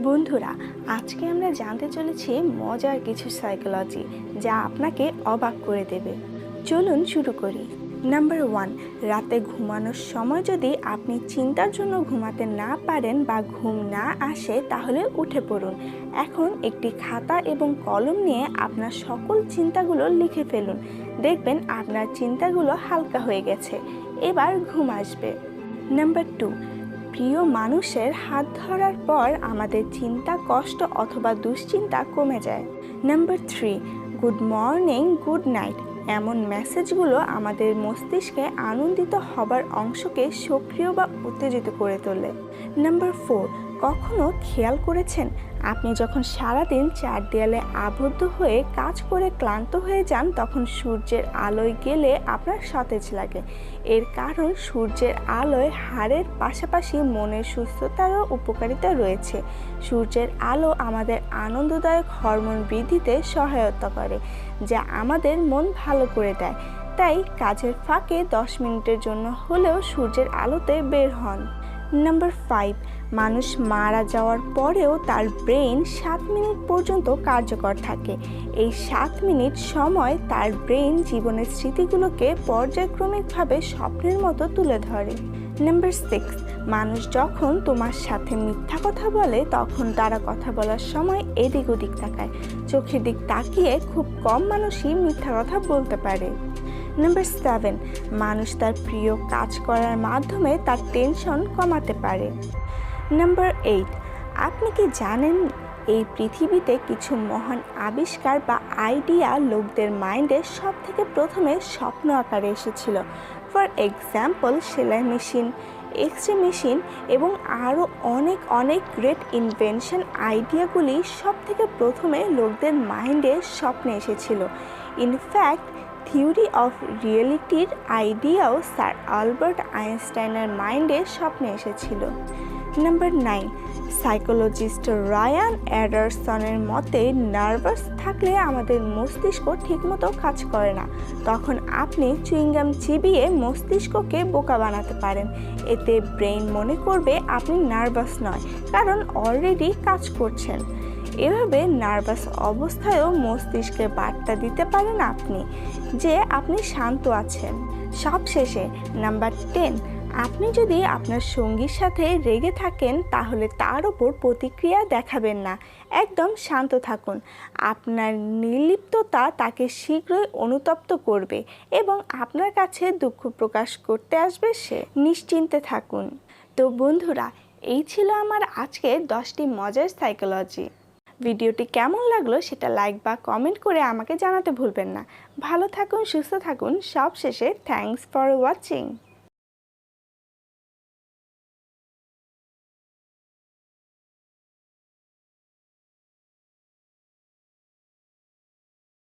বন্ধুরা, আজকে আমরা জানতে চলেছি মজার কিছু সাইকোলজি যা আপনাকে অবাক করে দেবে। চলুন শুরু করি। নাম্বার 1, রাতে ঘুমানোর সময় যদি আপনি চিন্তার জন্য ঘুমাতে না পারেন বা ঘুম না আসে তাহলে উঠে পড়ুন। এখন একটি খাতা এবং কলম নিয়ে আপনার সকল চিন্তাগুলো লিখে ফেলুন। দেখবেন আপনার চিন্তাগুলো হালকা হয়ে গেছে, এবার ঘুম আসবে। নাম্বার 2, প্রিয় মানুষের হাত ধরার পর আমাদের চিন্তা, কষ্ট অথবা দুশ্চিন্তা কমে যায়। Number 3, good morning, good night এমন মেসেজগুলো আমাদের মস্তিষ্কে আনন্দিত হবার অংশকে সক্রিয় বা উত্তেজিত করে তোলে। নাম্বার 4, কখনো খেয়াল করেছেন আপনি যখন সারাদিন চার দেয়ালে আবদ্ধ হয়ে কাজ করে ক্লান্ত হয়ে যান তখন সূর্যের আলোয় গেলে আপনার সতেজ লাগে? এর কারণ সূর্যের আলোয় হাড়ের পাশাপাশি মনের সুস্থতারও উপকারিতা রয়েছে। সূর্যের আলো আমাদের আনন্দদায়ক হরমোন বৃদ্ধিতে সহায়তা করে, যা আমাদের মন ভালো করে দেয়। তাই কাজের ফাঁকে 10 মিনিটের জন্য হলেও সূর্যের আলোতে বের হন। নাম্বার 5, মানুষ মারা যাওয়ার পরেও তার ব্রেন 7 মিনিট পর্যন্ত কার্যকর থাকে। এই 7 মিনিট সময় তার ব্রেন জীবনের স্মৃতিগুলোকে পর্যায়ক্রমিকভাবে স্বপ্নের মতো তুলে ধরে। নাম্বার 6, মানুষ যখন তোমার সাথে মিথ্যা কথা বলে তখন তারা কথা বলার সময় এদিক ওদিক তাকায়। চোখের দিক তাকিয়ে খুব কম মানুষই মিথ্যা কথা বলতে পারে। নাম্বার 7, মানুষ তার প্রিয় কাজ করার মাধ্যমে তার টেনশন কমাতে পারে। নাম্বার 8, আপনি কি জানেন এই পৃথিবীতে কিছু মহান আবিষ্কার বা আইডিয়া লোকদের মাইন্ডে সব থেকে প্রথমে স্বপ্ন আকারে এসেছিল? ফর এক্সাম্পল, সেলাই মেশিন, এক্স-রে মেশিন এবং আরও অনেক গ্রেট ইনভেনশন আইডিয়াগুলি সব থেকে প্রথমে লোকদের মাইন্ডে স্বপ্নে এসেছিল। ইনফ্যাক্ট থিওরি অফ রিয়েলিটির আইডিয়াও স্যার আলবার্ট আইনস্টাইনের মাইন্ডে স্বপ্নে এসেছিল। নাম্বার 9, সাইকোলজিস্ট রায়ান অ্যান্ডারসনের মতে নার্ভাস থাকলে আমাদের মস্তিষ্ক ঠিকমতো কাজ করে না। তখন আপনি চুইংগাম চিবিয়ে মস্তিষ্ককে বোকা বানাতে পারেন। এতে ব্রেন মনে করবে আপনি নার্ভাস নয়, কারণ অলরেডি কাজ করছেন। এভাবে নার্ভাস অবস্থায়ও মস্তিষ্কে বার্তা দিতে পারেন আপনি যে আপনি শান্ত আছেন। সবশেষে নাম্বার 10, আপনি যদি আপনার সঙ্গীর সাথে রেগে থাকেন তাহলে তার ওপর প্রতিক্রিয়া দেখাবেন না, একদম শান্ত থাকুন। আপনার নির্লিপ্ততা তাকে শীঘ্রই অনুতপ্ত করবে এবং আপনার কাছে দুঃখ প্রকাশ করতে আসবে সে। নিশ্চিন্তে থাকুন। তো বন্ধুরা, এই ছিল আমার আজকের 10টি মজার সাইকোলজি। ভিডিওটি কেমন লাগলো সেটা লাইক বা কমেন্ট করে আমাকে জানাতে ভুলবেন না। ভালো থাকুন, সুস্থ থাকুন। সবশেষে থ্যাঙ্কস ফর ওয়াচিং।